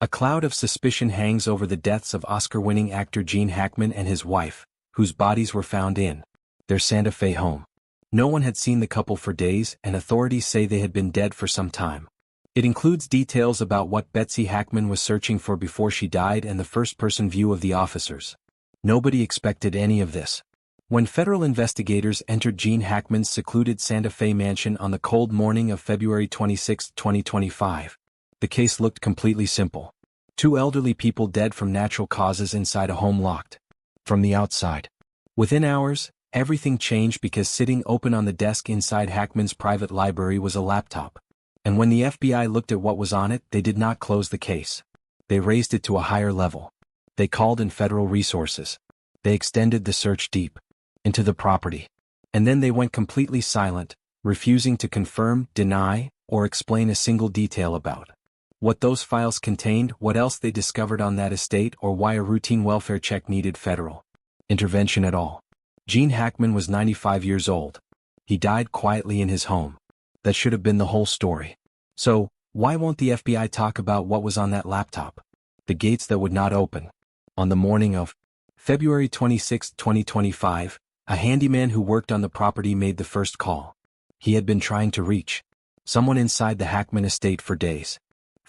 A cloud of suspicion hangs over the deaths of Oscar-winning actor Gene Hackman and his wife, whose bodies were found in their Santa Fe home. No one had seen the couple for days, and authorities say they had been dead for some time. It includes details about what Betsy Hackman was searching for before she died and the first-person view of the officers. Nobody expected any of this. When federal investigators entered Gene Hackman's secluded Santa Fe mansion on the cold morning of February 26, 2025, the case looked completely simple. Two elderly people dead from natural causes inside a home locked from the outside. Within hours, everything changed because sitting open on the desk inside Hackman's private library was a laptop. And when the FBI looked at what was on it, they did not close the case. They raised it to a higher level. They called in federal resources. They extended the search deep into the property. And then they went completely silent, refusing to confirm, deny, or explain a single detail about what those files contained, what else they discovered on that estate, or why a routine welfare check needed federal intervention at all. Gene Hackman was 95 years old. He died quietly in his home. That should have been the whole story. So, why won't the FBI talk about what was on that laptop? The gates that would not open. On the morning of February 26, 2025, a handyman who worked on the property made the first call. He had been trying to reach someone inside the Hackman estate for days.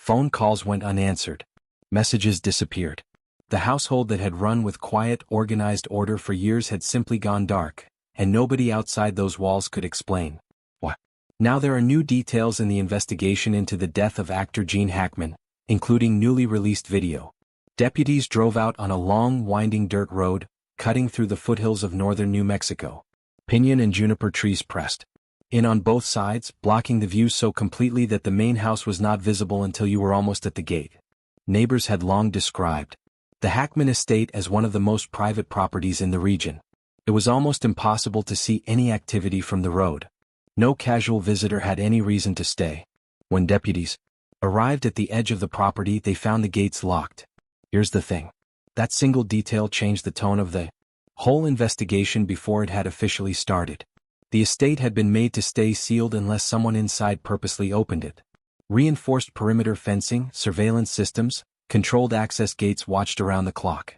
Phone calls went unanswered. Messages disappeared. The household that had run with quiet, organized order for years had simply gone dark, and nobody outside those walls could explain why. Now there are new details in the investigation into the death of actor Gene Hackman, including newly released video. Deputies drove out on a long, winding dirt road, cutting through the foothills of northern New Mexico. Pinyon and juniper trees pressed in on both sides, blocking the view so completely that the main house was not visible until you were almost at the gate. Neighbors had long described the Hackman estate as one of the most private properties in the region. It was almost impossible to see any activity from the road. No casual visitor had any reason to stay. When deputies arrived at the edge of the property, they found the gates locked. Here's the thing. That single detail changed the tone of the whole investigation before it had officially started. The estate had been made to stay sealed unless someone inside purposely opened it. Reinforced perimeter fencing, surveillance systems, controlled access gates watched around the clock.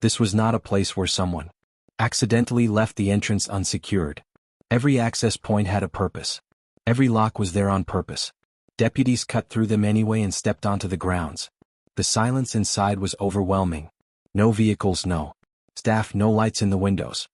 This was not a place where someone accidentally left the entrance unsecured. Every access point had a purpose. Every lock was there on purpose. Deputies cut through them anyway and stepped onto the grounds. The silence inside was overwhelming. No vehicles, no staff, no lights in the windows.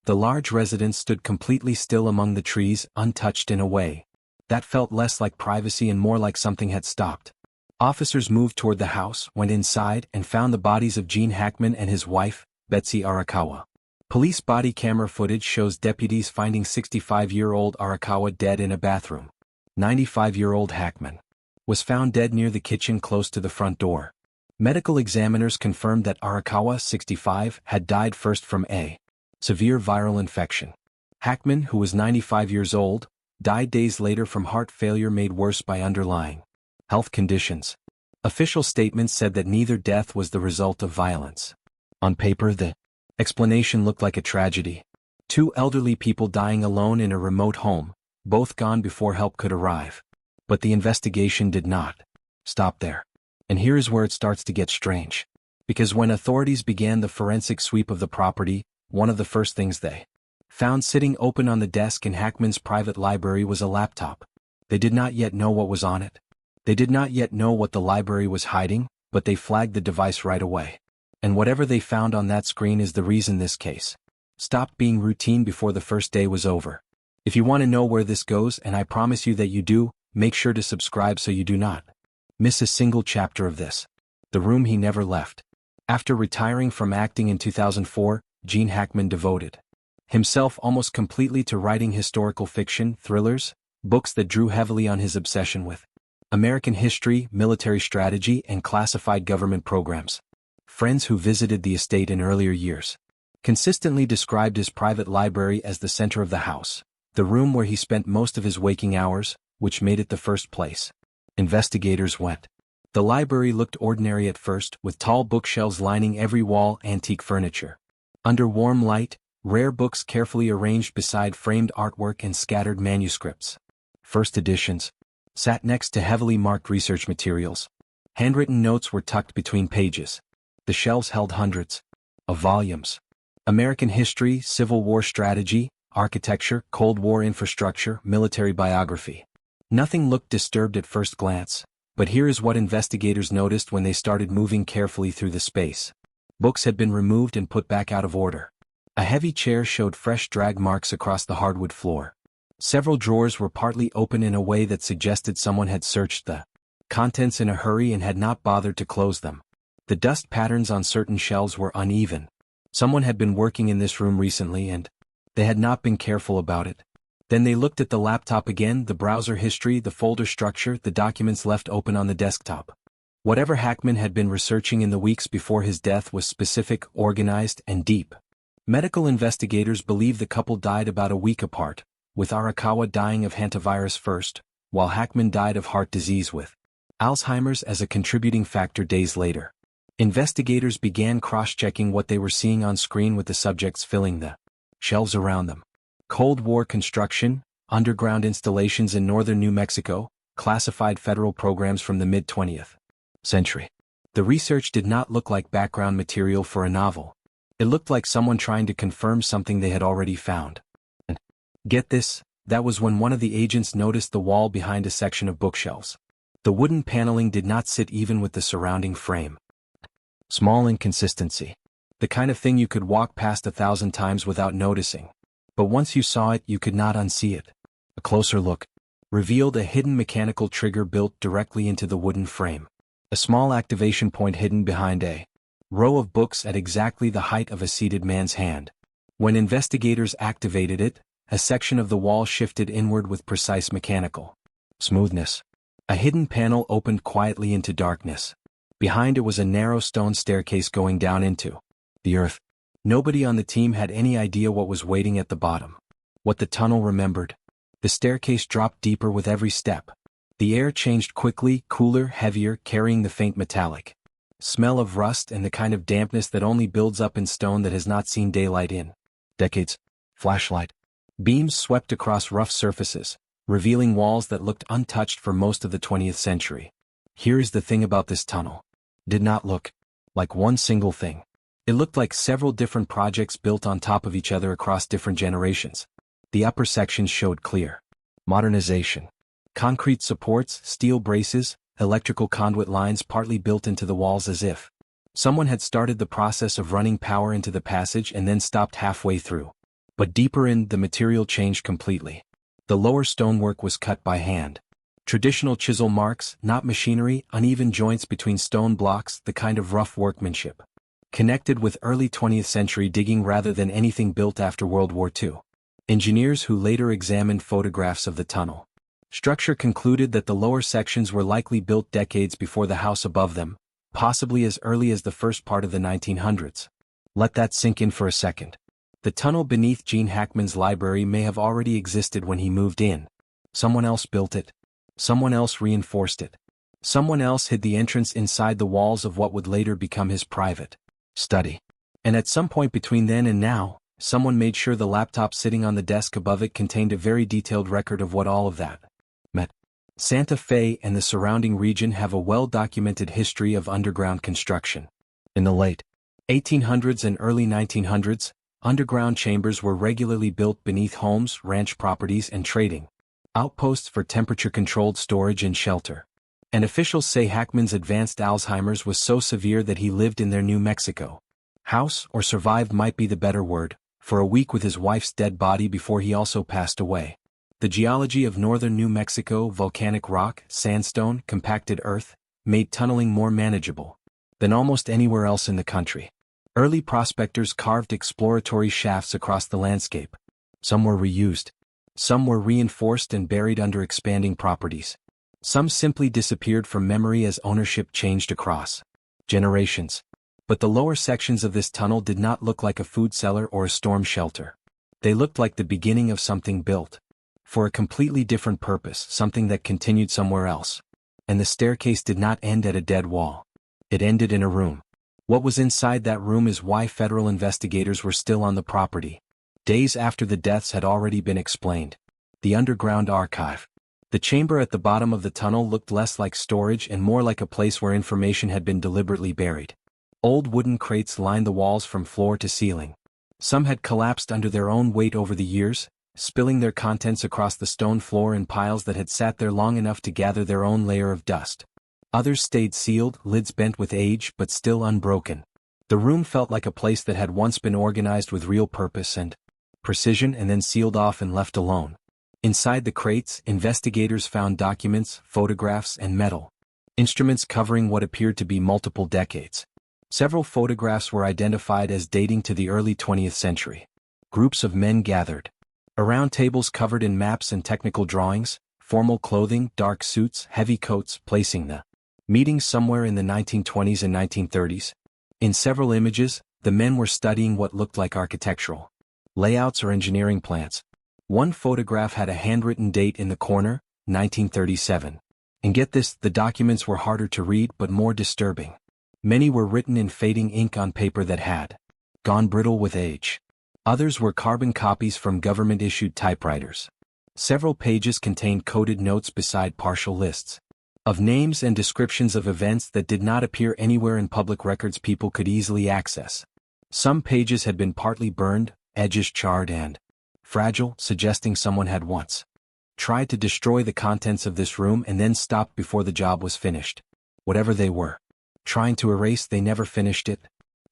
The large residence stood completely still among the trees, untouched in a way that felt less like privacy and more like something had stopped. Officers moved toward the house, went inside, and found the bodies of Gene Hackman and his wife, Betsy Arakawa. Police body camera footage shows deputies finding 65-year-old Arakawa dead in a bathroom. 95-year-old Hackman was found dead near the kitchen close to the front door. Medical examiners confirmed that Arakawa, 65, had died first from a severe viral infection. Hackman, who was 95 years old, died days later from heart failure made worse by underlying health conditions. Official statements said that neither death was the result of violence. On paper, the explanation looked like a tragedy. Two elderly people dying alone in a remote home, both gone before help could arrive. But the investigation did not stop there. And here is where it starts to get strange. Because when authorities began the forensic sweep of the property, one of the first things they found sitting open on the desk in Hackman's private library was a laptop. They did not yet know what was on it. They did not yet know what the library was hiding, but they flagged the device right away. And whatever they found on that screen is the reason this case stopped being routine before the first day was over. If you want to know where this goes, and I promise you that you do, make sure to subscribe so you do not miss a single chapter of this. The room he never left. After retiring from acting in 2004, Gene Hackman devoted himself almost completely to writing historical fiction, thrillers, books that drew heavily on his obsession with American history, military strategy, and classified government programs. Friends who visited the estate in earlier years consistently described his private library as the center of the house, the room where he spent most of his waking hours, which made it the first place investigators went. The library looked ordinary at first, with tall bookshelves lining every wall, antique furniture under warm light, rare books carefully arranged beside framed artwork and scattered manuscripts. First editions sat next to heavily marked research materials. Handwritten notes were tucked between pages. The shelves held hundreds of volumes. American history, Civil War strategy, architecture, Cold War infrastructure, military biography. Nothing looked disturbed at first glance, but here is what investigators noticed when they started moving carefully through the space. Books had been removed and put back out of order. A heavy chair showed fresh drag marks across the hardwood floor. Several drawers were partly open in a way that suggested someone had searched the contents in a hurry and had not bothered to close them. The dust patterns on certain shelves were uneven. Someone had been working in this room recently and they had not been careful about it. Then they looked at the laptop again, the browser history, the folder structure, the documents left open on the desktop. Whatever Hackman had been researching in the weeks before his death was specific, organized, and deep. Medical investigators believe the couple died about a week apart, with Arakawa dying of hantavirus first, while Hackman died of heart disease with Alzheimer's as a contributing factor days later. Investigators began cross-checking what they were seeing on screen with the subjects filling the shelves around them. Cold War construction, underground installations in northern New Mexico, classified federal programs from the mid-20th century. The research did not look like background material for a novel. It looked like someone trying to confirm something they had already found. And get this, that was when one of the agents noticed the wall behind a section of bookshelves. The wooden paneling did not sit even with the surrounding frame. Small inconsistency. The kind of thing you could walk past 1,000 times without noticing. But once you saw it, you could not unsee it. A closer look revealed a hidden mechanical trigger built directly into the wooden frame. A small activation point hidden behind a row of books at exactly the height of a seated man's hand. When investigators activated it, a section of the wall shifted inward with precise mechanical smoothness. A hidden panel opened quietly into darkness. Behind it was a narrow stone staircase going down into the earth. Nobody on the team had any idea what was waiting at the bottom. What the tunnel remembered. The staircase dropped deeper with every step. The air changed quickly, cooler, heavier, carrying the faint metallic smell of rust and the kind of dampness that only builds up in stone that has not seen daylight in decades. Flashlight beams swept across rough surfaces, revealing walls that looked untouched for most of the 20th century. Here is the thing about this tunnel. Did not look like one single thing. It looked like several different projects built on top of each other across different generations. The upper sections showed clear modernization. Concrete supports, steel braces, electrical conduit lines partly built into the walls as if someone had started the process of running power into the passage and then stopped halfway through. But deeper in, the material changed completely. The lower stonework was cut by hand. Traditional chisel marks, not machinery, uneven joints between stone blocks, the kind of rough workmanship connected with early 20th century digging rather than anything built after World War II. Engineers who later examined photographs of the tunnel structure concluded that the lower sections were likely built decades before the house above them, possibly as early as the first part of the 1900s. Let that sink in for a second. The tunnel beneath Gene Hackman's library may have already existed when he moved in. Someone else built it. Someone else reinforced it. Someone else hid the entrance inside the walls of what would later become his private study. And at some point between then and now, someone made sure the laptop sitting on the desk above it contained a very detailed record of what all of that meant. Santa Fe and the surrounding region have a well-documented history of underground construction. In the late 1800s and early 1900s, underground chambers were regularly built beneath homes, ranch properties, and trading outposts for temperature-controlled storage and shelter. And officials say Hackman's advanced Alzheimer's was so severe that he lived in their New Mexico house, or survived might be the better word, for a week with his wife's dead body before he also passed away. The geology of northern New Mexico, volcanic rock, sandstone, compacted earth, made tunneling more manageable than almost anywhere else in the country. Early prospectors carved exploratory shafts across the landscape. Some were reused. Some were reinforced and buried under expanding properties. Some simply disappeared from memory as ownership changed across generations. But the lower sections of this tunnel did not look like a food cellar or a storm shelter. They looked like the beginning of something built for a completely different purpose, something that continued somewhere else. And the staircase did not end at a dead wall. It ended in a room. What was inside that room is why federal investigators were still on the property. Days after the deaths had already been explained. The underground archive. The chamber at the bottom of the tunnel looked less like storage and more like a place where information had been deliberately buried. Old wooden crates lined the walls from floor to ceiling. Some had collapsed under their own weight over the years, spilling their contents across the stone floor in piles that had sat there long enough to gather their own layer of dust. Others stayed sealed, lids bent with age but still unbroken. The room felt like a place that had once been organized with real purpose and precision and then sealed off and left alone. Inside the crates, investigators found documents, photographs, and metal instruments covering what appeared to be multiple decades. Several photographs were identified as dating to the early 20th century. Groups of men gathered around tables covered in maps and technical drawings, formal clothing, dark suits, heavy coats, placing the meetings somewhere in the 1920s and 1930s. In several images, the men were studying what looked like architectural layouts or engineering plans. One photograph had a handwritten date in the corner, 1937. And get this, the documents were harder to read but more disturbing. Many were written in fading ink on paper that had gone brittle with age. Others were carbon copies from government-issued typewriters. Several pages contained coded notes beside partial lists of names and descriptions of events that did not appear anywhere in public records people could easily access. Some pages had been partly burned, edges charred and fragile, suggesting someone had once tried to destroy the contents of this room and then stopped before the job was finished. Whatever they were trying to erase, they never finished it.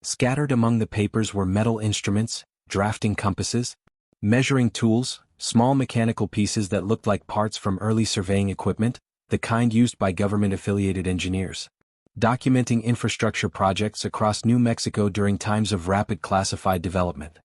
Scattered among the papers were metal instruments, drafting compasses, measuring tools, small mechanical pieces that looked like parts from early surveying equipment, the kind used by government-affiliated engineers, documenting infrastructure projects across New Mexico during times of rapid classified development.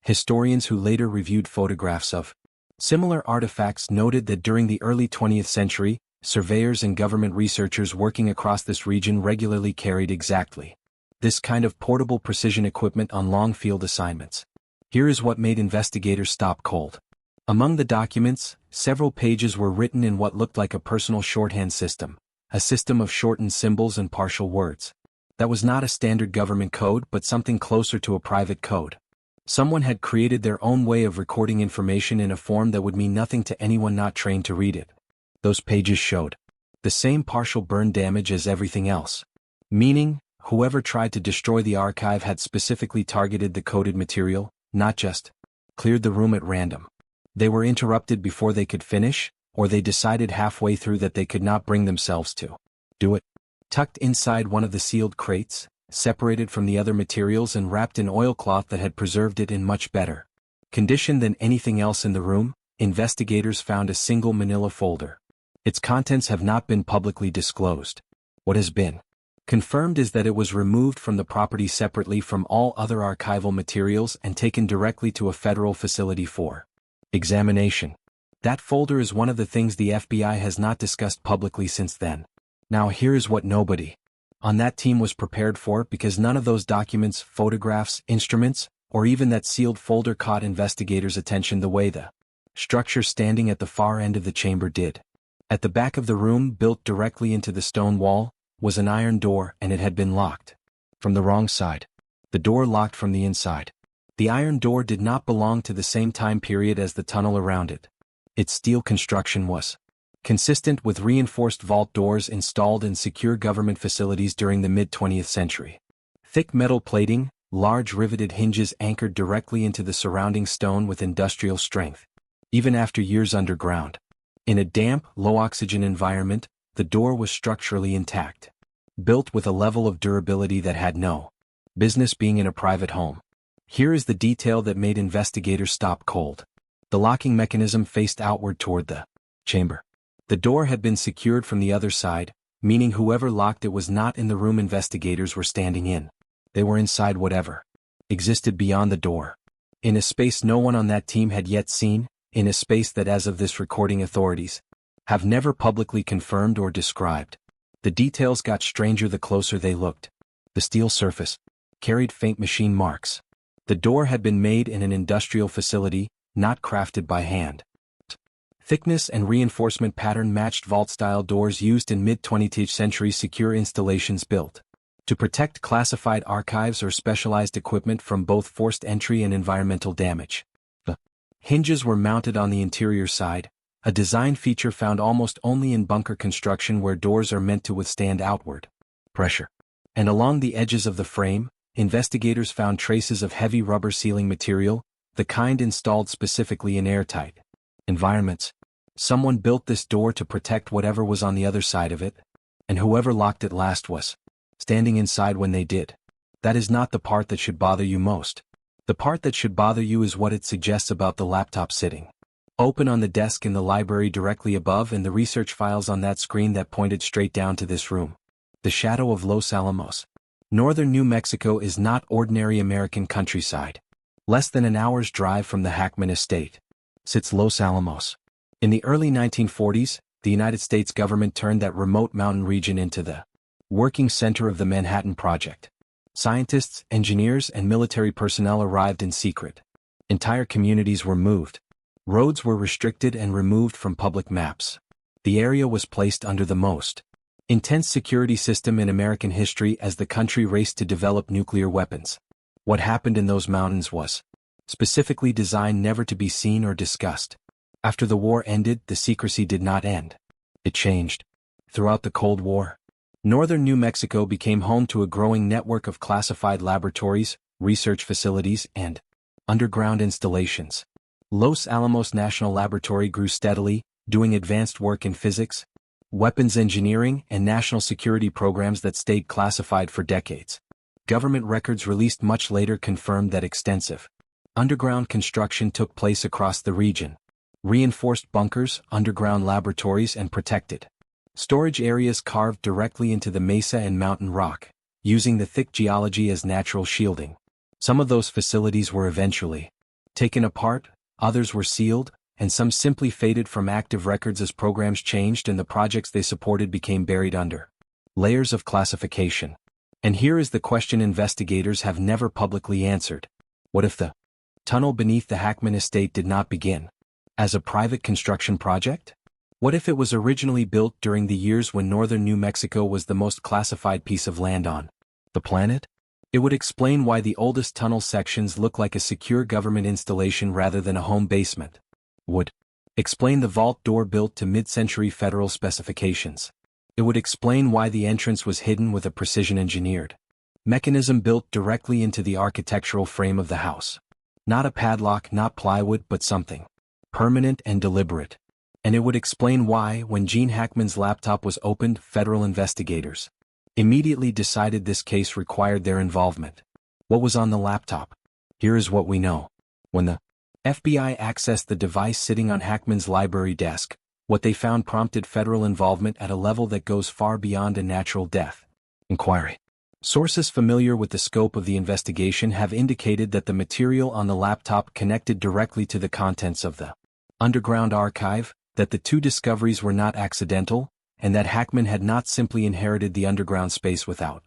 Historians who later reviewed photographs of similar artifacts noted that during the early 20th century, surveyors and government researchers working across this region regularly carried exactly this kind of portable precision equipment on long field assignments. Here is what made investigators stop cold. Among the documents, several pages were written in what looked like a personal shorthand system, a system of shortened symbols and partial words. That was not a standard government code but something closer to a private code. Someone had created their own way of recording information in a form that would mean nothing to anyone not trained to read it. Those pages showed the same partial burn damage as everything else. Meaning, whoever tried to destroy the archive had specifically targeted the coded material, not just cleared the room at random. They were interrupted before they could finish, or they decided halfway through that they could not bring themselves to do it. Tucked inside one of the sealed crates, separated from the other materials and wrapped in oilcloth that had preserved it in much better condition than anything else in the room, investigators found a single manila folder. Its contents have not been publicly disclosed. What has been confirmed is that it was removed from the property separately from all other archival materials and taken directly to a federal facility for examination. That folder is one of the things the FBI has not discussed publicly since then. Now here is what nobody on that team was prepared for, because none of those documents, photographs, instruments, or even that sealed folder caught investigators' attention the way the structure standing at the far end of the chamber did. At the back of the room, built directly into the stone wall, was an iron door, and it had been locked from the wrong side. The door locked from the inside. The iron door did not belong to the same time period as the tunnel around it. Its steel construction was consistent with reinforced vault doors installed in secure government facilities during the mid-20th century. Thick metal plating, large riveted hinges anchored directly into the surrounding stone with industrial strength, even after years underground. In a damp, low-oxygen environment, the door was structurally intact, built with a level of durability that had no business being in a private home. Here is the detail that made investigators stop cold. The locking mechanism faced outward toward the chamber. The door had been secured from the other side, meaning whoever locked it was not in the room investigators were standing in. They were inside whatever existed beyond the door. In a space no one on that team had yet seen, in a space that as of this recording authorities have never publicly confirmed or described. The details got stranger the closer they looked. The steel surface carried faint machine marks. The door had been made in an industrial facility, not crafted by hand. Thickness and reinforcement pattern matched vault-style doors used in mid-20th century secure installations built to protect classified archives or specialized equipment from both forced entry and environmental damage. The hinges were mounted on the interior side, a design feature found almost only in bunker construction where doors are meant to withstand outward pressure. And along the edges of the frame, investigators found traces of heavy rubber sealing material, the kind installed specifically in airtight environments. Someone built this door to protect whatever was on the other side of it, and whoever locked it last was standing inside when they did. That is not the part that should bother you most. The part that should bother you is what it suggests about the laptop sitting open on the desk in the library directly above and the research files on that screen that pointed straight down to this room. The shadow of Los Alamos. Northern New Mexico is not ordinary American countryside. Less than an hour's drive from the Hackman estate sits Los Alamos. In the early 1940s, the United States government turned that remote mountain region into the working center of the Manhattan Project. Scientists, engineers, and military personnel arrived in secret. Entire communities were moved. Roads were restricted and removed from public maps. The area was placed under the most intense security system in American history as the country raced to develop nuclear weapons. What happened in those mountains was specifically designed never to be seen or discussed. After the war ended, the secrecy did not end. It changed. Throughout the Cold War, northern New Mexico became home to a growing network of classified laboratories, research facilities, and underground installations. Los Alamos National Laboratory grew steadily, doing advanced work in physics, weapons engineering, and national security programs that stayed classified for decades. Government records released much later confirmed that extensive underground construction took place across the region. Reinforced bunkers, underground laboratories, and protected storage areas carved directly into the mesa and mountain rock, using the thick geology as natural shielding. Some of those facilities were eventually taken apart, others were sealed, and some simply faded from active records as programs changed and the projects they supported became buried under layers of classification. And here is the question investigators have never publicly answered. What if the tunnel beneath the Hackman estate did not begin as a private construction project? What if it was originally built during the years when northern New Mexico was the most classified piece of land on the planet? It would explain why the oldest tunnel sections look like a secure government installation rather than a home basement. Would explain the vault door built to mid-century federal specifications. It would explain why the entrance was hidden with a precision-engineered mechanism built directly into the architectural frame of the house. Not a padlock, not plywood, but something permanent and deliberate. And it would explain why, when Gene Hackman's laptop was opened, federal investigators immediately decided this case required their involvement. What was on the laptop? Here is what we know. When the FBI accessed the device sitting on Hackman's library desk, what they found prompted federal involvement at a level that goes far beyond a natural death inquiry. Sources familiar with the scope of the investigation have indicated that the material on the laptop connected directly to the contents of the underground archive, that the two discoveries were not accidental, and that Hackman had not simply inherited the underground space without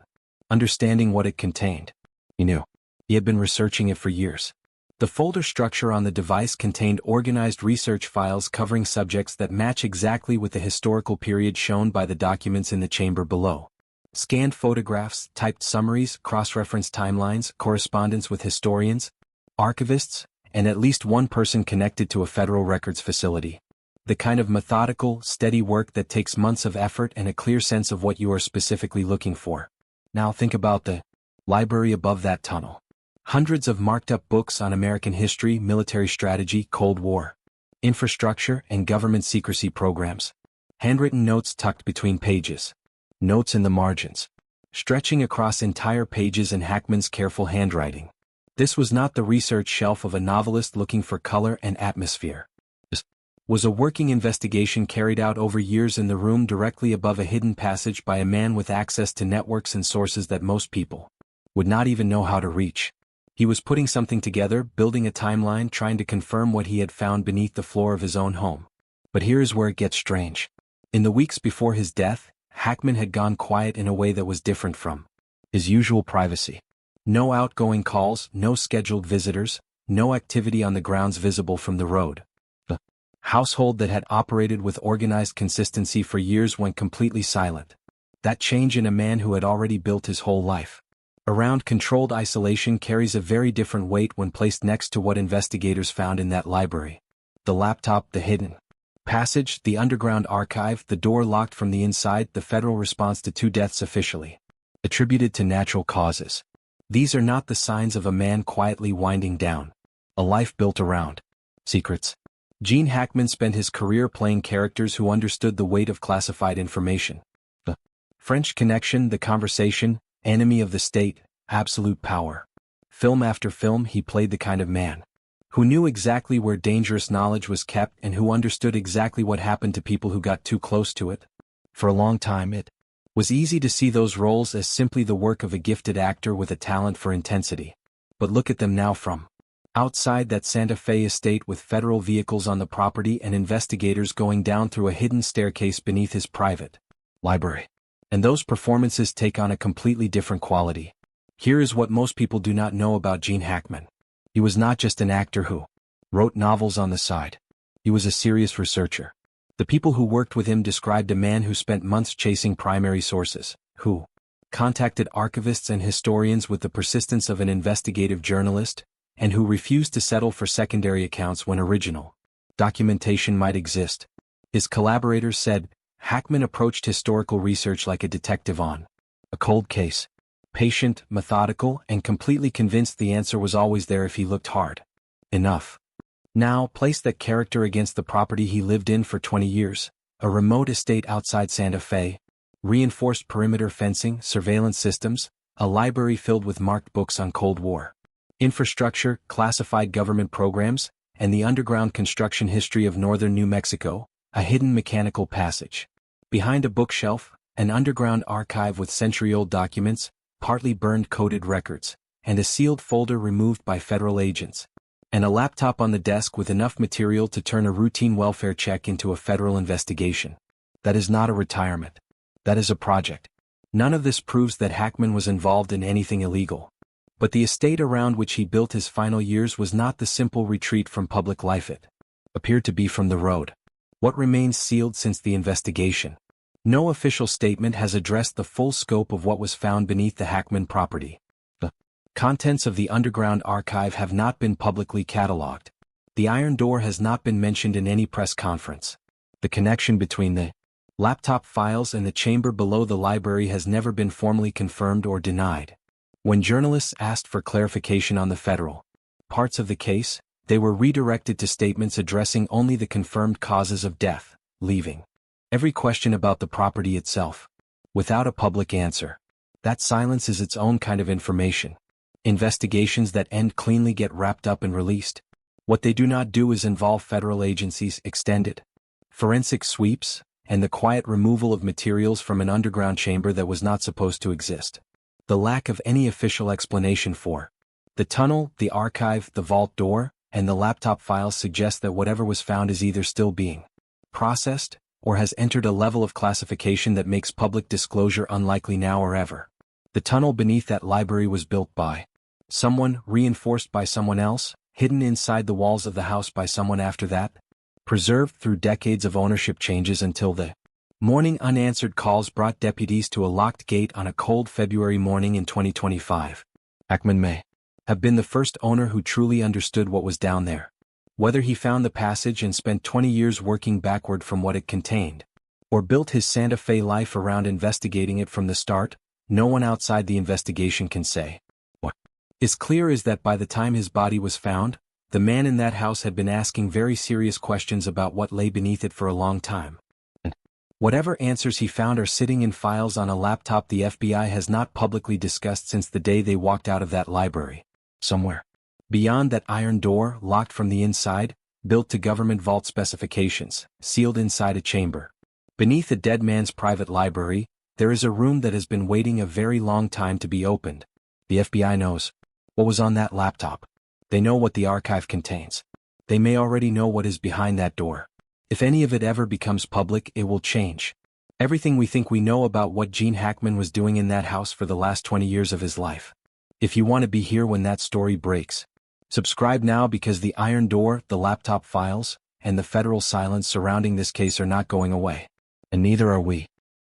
understanding what it contained. He knew. He had been researching it for years. The folder structure on the device contained organized research files covering subjects that match exactly with the historical period shown by the documents in the chamber below. Scanned photographs, typed summaries, cross-referenced timelines, correspondence with historians, archivists, and at least one person connected to a federal records facility. The kind of methodical, steady work that takes months of effort and a clear sense of what you are specifically looking for. Now think about the library above that tunnel. Hundreds of marked-up books on American history, military strategy, Cold War, infrastructure, and government secrecy programs. Handwritten notes tucked between pages. Notes in the margins, stretching across entire pages in Hackman's careful handwriting. This was not the research shelf of a novelist looking for color and atmosphere. This was a working investigation carried out over years in the room directly above a hidden passage by a man with access to networks and sources that most people would not even know how to reach. He was putting something together, building a timeline, trying to confirm what he had found beneath the floor of his own home. But here is where it gets strange. In the weeks before his death, Hackman had gone quiet in a way that was different from his usual privacy. No outgoing calls, no scheduled visitors, no activity on the grounds visible from the road. The household that had operated with organized consistency for years went completely silent. That change in a man who had already built his whole life around controlled isolation carries a very different weight when placed next to what investigators found in that library. The laptop, the hidden Passage, the underground archive, the door locked from the inside, the federal response to 2 deaths officially attributed to natural causes. These are not the signs of a man quietly winding down. A life built around secrets. Gene Hackman spent his career playing characters who understood the weight of classified information. The French Connection, The Conversation, Enemy of the State, Absolute Power. Film after film, he played the kind of man who knew exactly where dangerous knowledge was kept and who understood exactly what happened to people who got too close to it. For a long time it was easy to see those roles as simply the work of a gifted actor with a talent for intensity. But look at them now from outside that Santa Fe estate, with federal vehicles on the property and investigators going down through a hidden staircase beneath his private library. And those performances take on a completely different quality. Here is what most people do not know about Gene Hackman. He was not just an actor who wrote novels on the side. He was a serious researcher. The people who worked with him described a man who spent months chasing primary sources, who contacted archivists and historians with the persistence of an investigative journalist, and who refused to settle for secondary accounts when original documentation might exist. His collaborators said, Hackman approached historical research like a detective on a cold case. Patient, methodical, and completely convinced the answer was always there if he looked hard enough. Now, place that character against the property he lived in for 20 years, a remote estate outside Santa Fe, reinforced perimeter fencing, surveillance systems, a library filled with marked books on Cold War infrastructure, classified government programs, and the underground construction history of northern New Mexico, a hidden mechanical passage. Behind a bookshelf, an underground archive with century-old documents, partly burned coded records, and a sealed folder removed by federal agents, and a laptop on the desk with enough material to turn a routine welfare check into a federal investigation. That is not a retirement. That is a project. None of this proves that Hackman was involved in anything illegal. But the estate around which he built his final years was not the simple retreat from public life it appeared to be from the road. What remains sealed since the investigation? No official statement has addressed the full scope of what was found beneath the Hackman property. The contents of the underground archive have not been publicly catalogued. The iron door has not been mentioned in any press conference. The connection between the laptop files and the chamber below the library has never been formally confirmed or denied. When journalists asked for clarification on the federal parts of the case, they were redirected to statements addressing only the confirmed causes of death, leaving every question about the property itself without a public answer. That silence is its own kind of information. Investigations that end cleanly get wrapped up and released. What they do not do is involve federal agencies, extended forensic sweeps, and the quiet removal of materials from an underground chamber that was not supposed to exist. The lack of any official explanation for the tunnel, the archive, the vault door, and the laptop files suggests that whatever was found is either still being processed, or has entered a level of classification that makes public disclosure unlikely now or ever. The tunnel beneath that library was built by someone, reinforced by someone else, hidden inside the walls of the house by someone after that, preserved through decades of ownership changes until the morning unanswered calls brought deputies to a locked gate on a cold February morning in 2025. Hackman may have been the first owner who truly understood what was down there. Whether he found the passage and spent 20 years working backward from what it contained, or built his Santa Fe life around investigating it from the start, no one outside the investigation can say. What is clear is that by the time his body was found, the man in that house had been asking very serious questions about what lay beneath it for a long time. And whatever answers he found are sitting in files on a laptop the FBI has not publicly discussed since the day they walked out of that library. Somewhere beyond that iron door, locked from the inside, built to government vault specifications, sealed inside a chamber. Beneath a dead man's private library, there is a room that has been waiting a very long time to be opened. The FBI knows what was on that laptop. They know what the archive contains. They may already know what is behind that door. If any of it ever becomes public, it will change everything we think we know about what Gene Hackman was doing in that house for the last 20 years of his life. If you want to be here when that story breaks, subscribe now, because the iron door, the laptop files, and the federal silence surrounding this case are not going away. And neither are we.